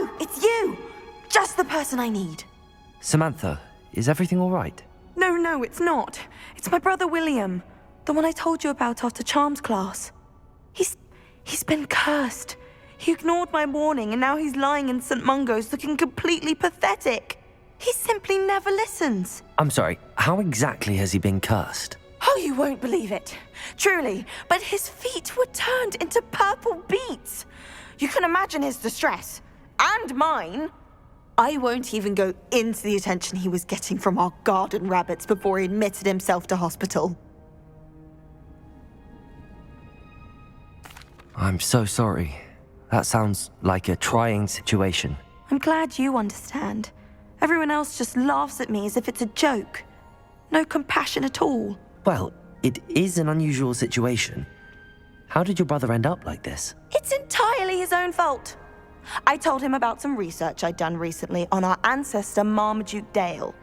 Oh, it's you! Just the person I need. Samantha, is everything all right? No, it's not. It's my brother William. The one I told you about after Charms class. He's been cursed. He ignored my warning and now he's lying in St. Mungo's looking completely pathetic. He simply never listens. I'm sorry, how exactly has he been cursed? Oh, you won't believe it. Truly, but his feet were turned into purple beets. You can imagine his distress. And mine. I won't even go into the attention he was getting from our garden rabbits before he admitted himself to hospital. I'm so sorry. That sounds like a trying situation. I'm glad you understand. Everyone else just laughs at me as if it's a joke. No compassion at all. Well, it is an unusual situation. How did your brother end up like this? It's entirely his own fault. I told him about some research I'd done recently on our ancestor Marmaduke Dale.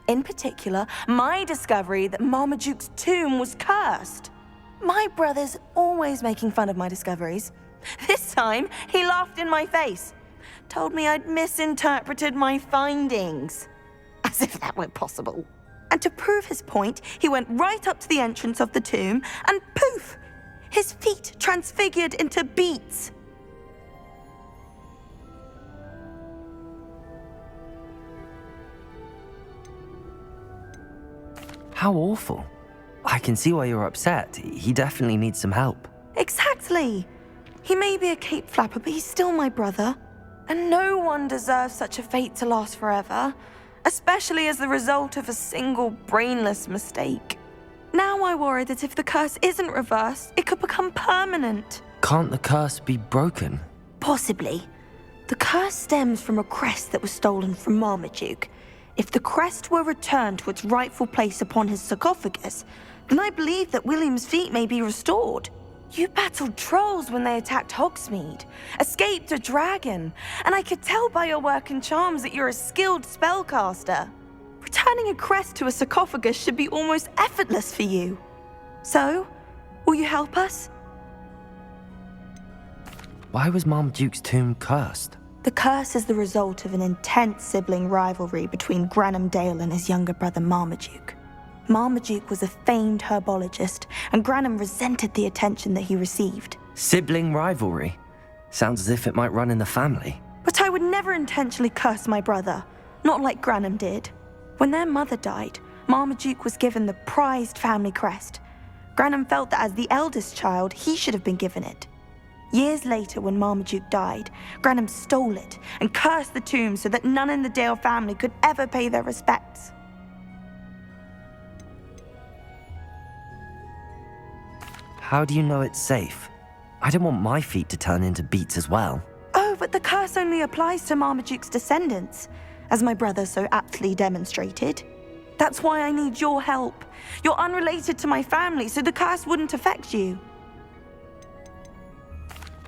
In particular, my discovery that Marmaduke's tomb was cursed. My brother's always making fun of my discoveries. This time, he laughed in my face. Told me I'd misinterpreted my findings. As if that were possible. And to prove his point, he went right up to the entrance of the tomb and poof! His feet transfigured into beets. How awful. I can see why you're upset. He definitely needs some help. Exactly. He may be a cape flapper, but he's still my brother. And no one deserves such a fate to last forever, especially as the result of a single brainless mistake. Now I worry that if the curse isn't reversed, it could become permanent. Can't the curse be broken? Possibly. The curse stems from a crest that was stolen from Marmaduke. If the crest were returned to its rightful place upon his sarcophagus, then I believe that William's feet may be restored. You battled trolls when they attacked Hogsmeade, escaped a dragon, and I could tell by your work and charms that you're a skilled spellcaster. Returning a crest to a sarcophagus should be almost effortless for you. So, will you help us? Why was Marmaduke's tomb cursed? The curse is the result of an intense sibling rivalry between Granham Dale and his younger brother Marmaduke. Marmaduke was a famed herbologist, and Granham resented the attention that he received. Sibling rivalry? Sounds as if it might run in the family. But I would never intentionally curse my brother, not like Granham did. When their mother died, Marmaduke was given the prized family crest. Granham felt that as the eldest child, he should have been given it. Years later, when Marmaduke died, Granham stole it and cursed the tomb so that none in the Dale family could ever pay their respects. How do you know it's safe? I don't want my feet to turn into beets as well. Oh, but the curse only applies to Marmaduke's descendants, as my brother so aptly demonstrated. That's why I need your help. You're unrelated to my family, so the curse wouldn't affect you.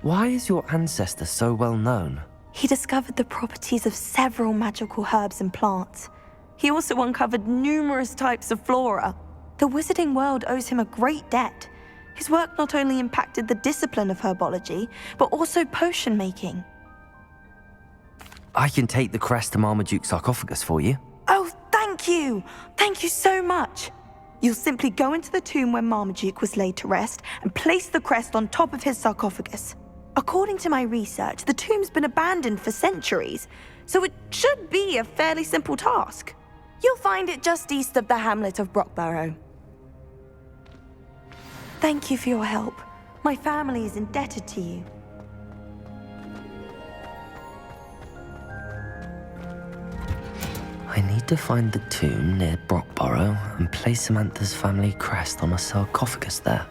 Why is your ancestor so well known? He discovered the properties of several magical herbs and plants. He also uncovered numerous types of flora. The wizarding world owes him a great debt. His work not only impacted the discipline of herbology, but also potion making. I can take the crest to Marmaduke's sarcophagus for you. Oh, thank you! Thank you so much! You'll simply go into the tomb where Marmaduke was laid to rest and place the crest on top of his sarcophagus. According to my research, the tomb's been abandoned for centuries, so it should be a fairly simple task. You'll find it just east of the hamlet of Brockborough. Thank you for your help. My family is indebted to you. I need to find the tomb near Brockborough and place Samantha's family crest on a sarcophagus there.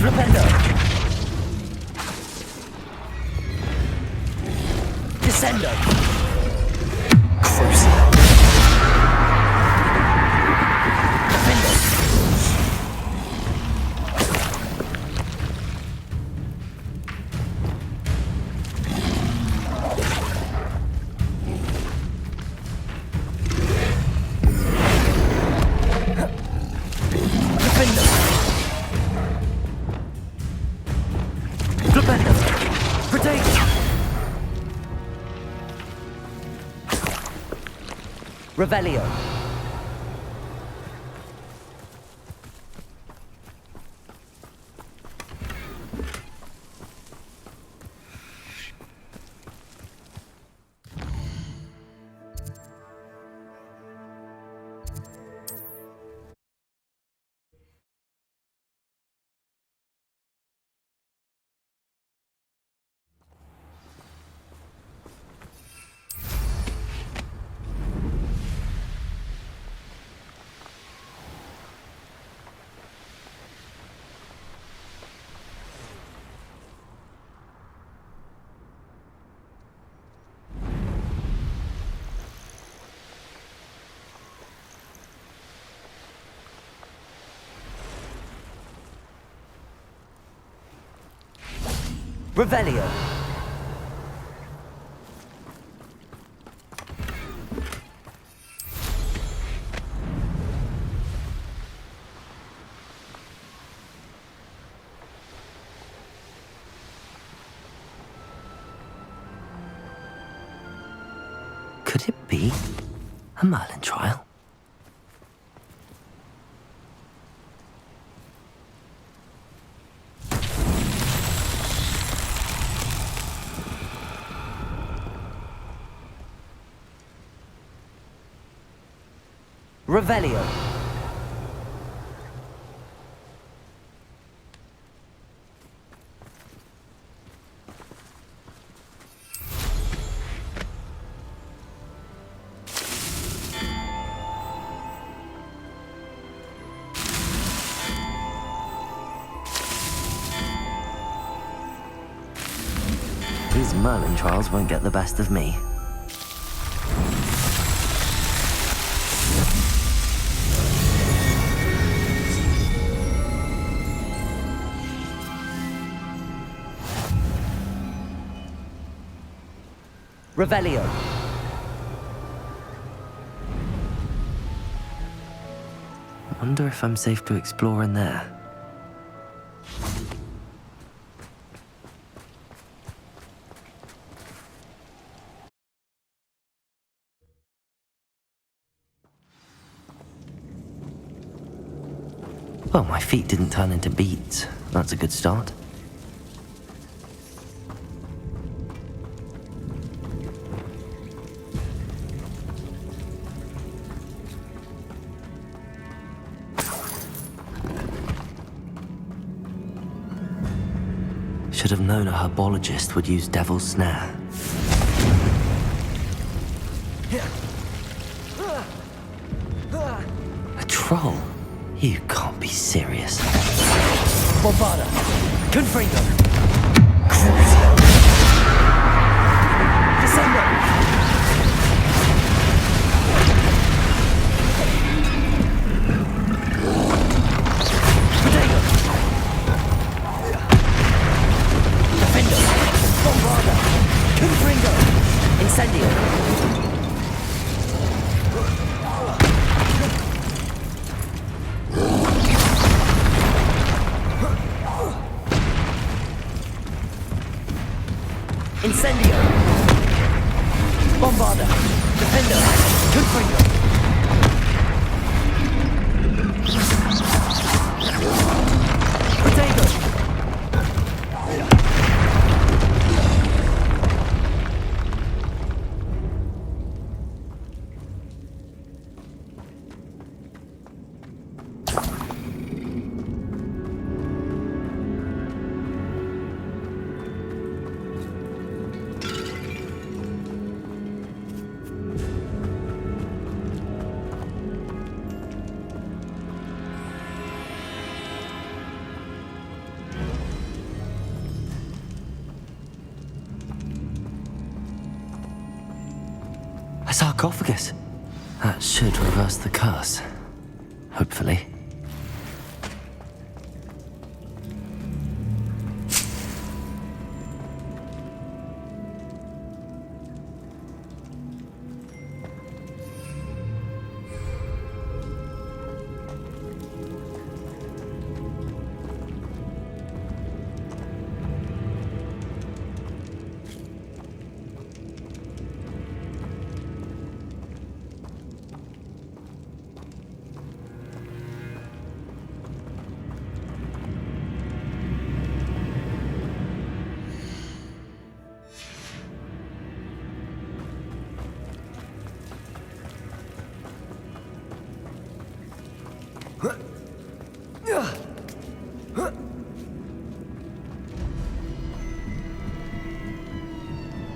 Flipendo. Descendo. Crucio. Defendo. Defendo. Flipendo. Protect. Revelio. Revelio. Could it be a Merlin trial? Revelio. These Merlin trials won't get the best of me. Revelio. Wonder if I'm safe to explore in there. Well, my feet didn't turn into beets. That's a good start. Should have known a herbologist would use Devil's Snare. A troll? You can't be serious. Bombada. Confringo. Crucio. Descendo. Protego. Defendo. Bombada. Confringo. Incendio. Incendio. Bombada. Defendo. Confringo. Protego. A sarcophagus. That should reverse the curse. Hopefully.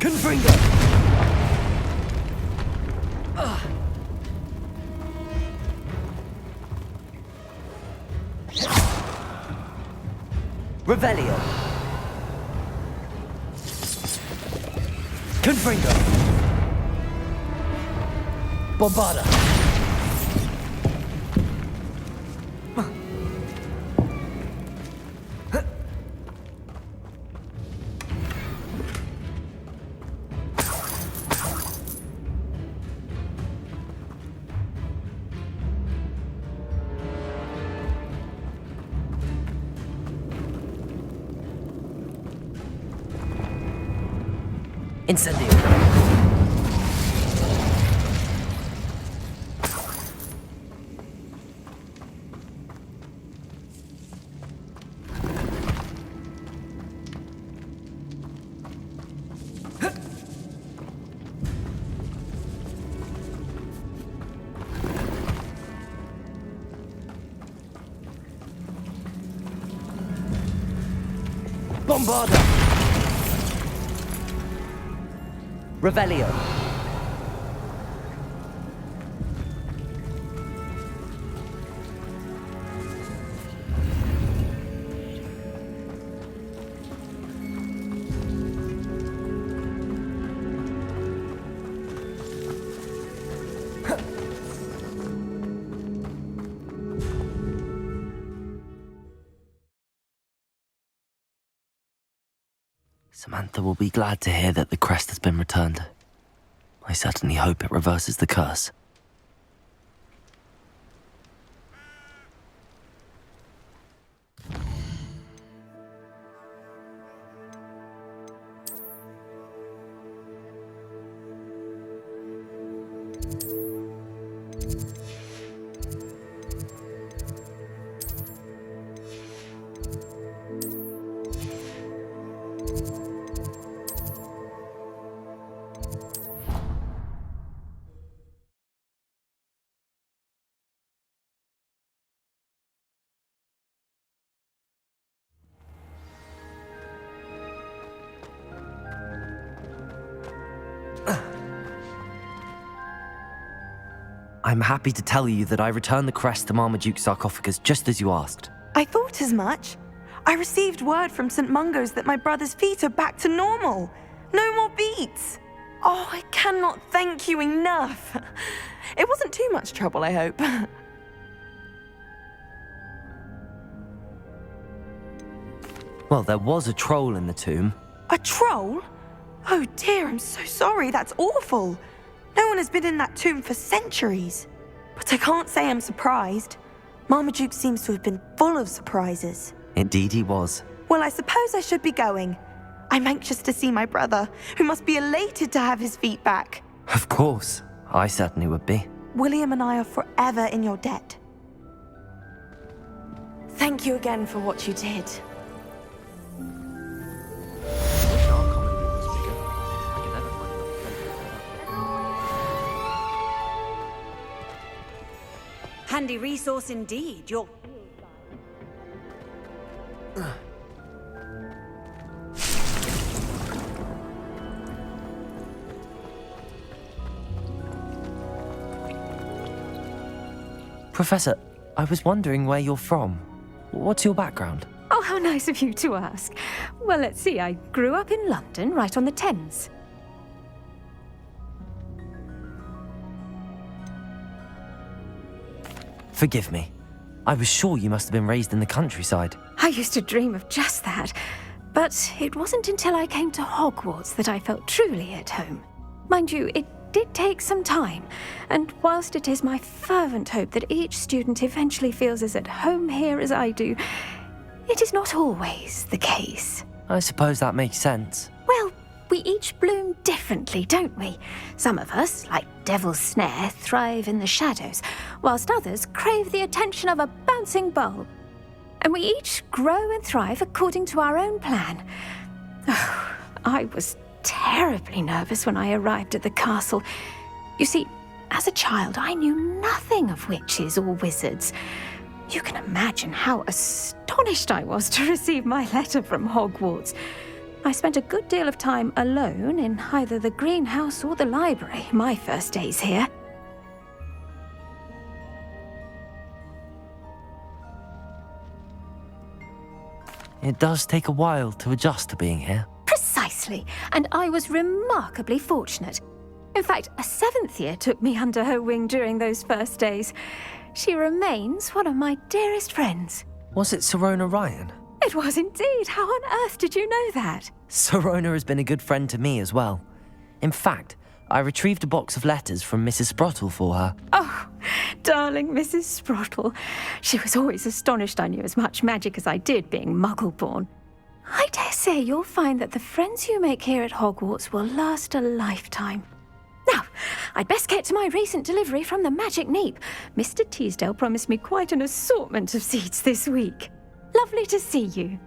Confringo! Revelio. Confringo. Bombarda. Incendio. Bombarda. Revelio. Samantha will be glad to hear that the crest has been returned. I certainly hope it reverses the curse. I'm happy to tell you that I returned the crest to Marmaduke's sarcophagus just as you asked. I thought as much. I received word from St. Mungo's that my brother's feet are back to normal. No more beats. Oh, I cannot thank you enough. It wasn't too much trouble, I hope. Well, there was a troll in the tomb. A troll? Oh dear, I'm so sorry. That's awful. No one has been in that tomb for centuries. But I can't say I'm surprised. Marmaduke seems to have been full of surprises. Indeed he was. Well, I suppose I should be going. I'm anxious to see my brother, who must be elated to have his feet back. Of course. I certainly would be. William and I are forever in your debt. Thank you again for what you did. Handy resource indeed. Your Professor, I was wondering where you're from. What's your background? Oh, how nice of you to ask. Well, let's see. I grew up in London, right on the Thames. Forgive me. I was sure you must have been raised in the countryside. I used to dream of just that. But it wasn't until I came to Hogwarts that I felt truly at home. Mind you, it did take some time, and whilst it is my fervent hope that each student eventually feels as at home here as I do, it is not always the case. I suppose that makes sense. Well, we each bloom differently, don't we? Some of us, like Devil's Snare, thrive in the shadows, whilst others crave the attention of a bouncing bulb. And we each grow and thrive according to our own plan. Oh, I was terribly nervous when I arrived at the castle. You see, as a child, I knew nothing of witches or wizards. You can imagine how astonished I was to receive my letter from Hogwarts. I spent a good deal of time alone in either the greenhouse or the library my first days here. It does take a while to adjust to being here. Precisely, and I was remarkably fortunate. In fact, a 7th year took me under her wing during those first days. She remains one of my dearest friends. Was it Sirona Ryan? It was indeed. How on earth did you know that? Sirona has been a good friend to me as well. In fact, I retrieved a box of letters from Mrs. Sprottle for her. Oh, darling Mrs. Sprottle. She was always astonished I knew as much magic as I did, being Muggle-born. I dare say you'll find that the friends you make here at Hogwarts will last a lifetime. Now, I'd best get to my recent delivery from the Magic Neep. Mr. Teasdale promised me quite an assortment of seeds this week. Lovely to see you.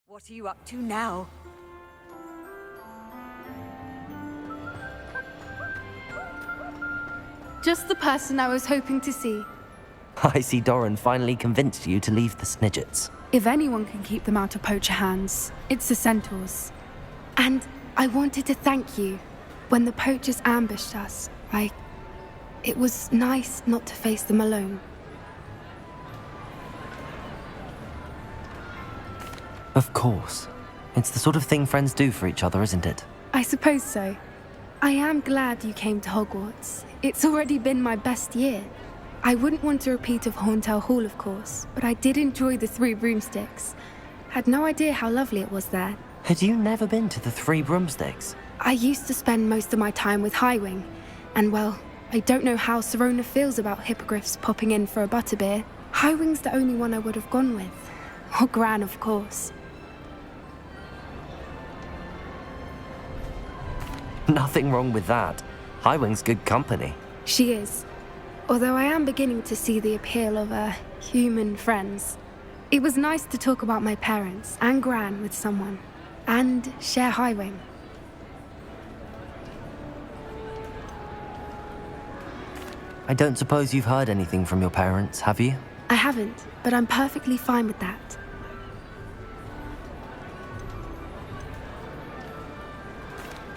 What are you up to now? Just the person I was hoping to see. I see Doran finally convinced you to leave the Snidgets. If anyone can keep them out of poacher hands, it's the centaurs. And I wanted to thank you. When the poachers ambushed us, it was nice not to face them alone. Of course. It's the sort of thing friends do for each other, isn't it? I suppose so. I am glad you came to Hogwarts. It's already been my best year. I wouldn't want a repeat of Horntail Hall, of course, but I did enjoy the Three Broomsticks. Had no idea how lovely it was there. Had you never been to the Three Broomsticks? I used to spend most of my time with Highwing, and well, I don't know how Sirona feels about hippogriffs popping in for a butterbeer. Highwing's the only one I would have gone with. Or Gran, of course. Nothing wrong with that. Highwing's good company. She is. Although I am beginning to see the appeal of human friends. It was nice to talk about my parents and Gran with someone. And share Highwing. I don't suppose you've heard anything from your parents, have you? I haven't, but I'm perfectly fine with that.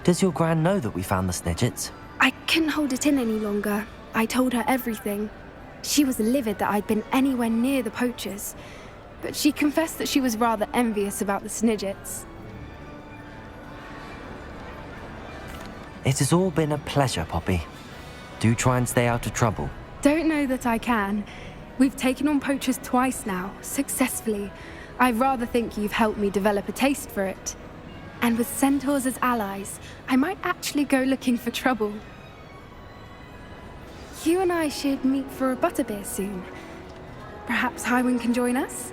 Does your Gran know that we found the Snidgets? I couldn't hold it in any longer. I told her everything. She was livid that I'd been anywhere near the poachers, but she confessed that she was rather envious about the Snidgets. It has all been a pleasure, Poppy. Do try and stay out of trouble. Don't know that I can. We've taken on poachers twice now, successfully. I rather think you've helped me develop a taste for it. And with centaurs as allies, I might actually go looking for trouble. You and I should meet for a butterbeer soon. Perhaps Highwing can join us?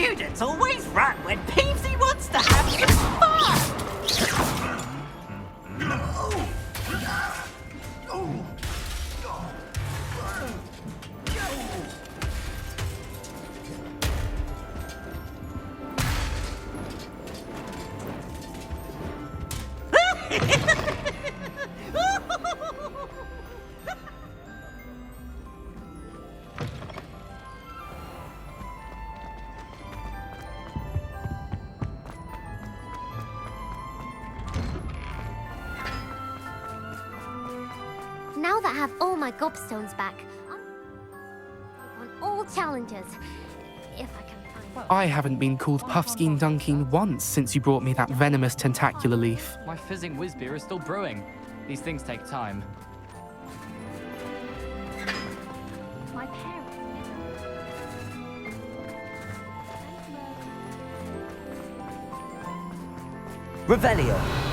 students always run when Peevesy wants to have some fun! Now that I have all my gobstones back, I'm on all challenges. If I can find... I haven't been called Puffskein Dunking once since you brought me that venomous tentacular leaf. My fizzing whiz beer is still brewing. These things take time. My parents... Revelio.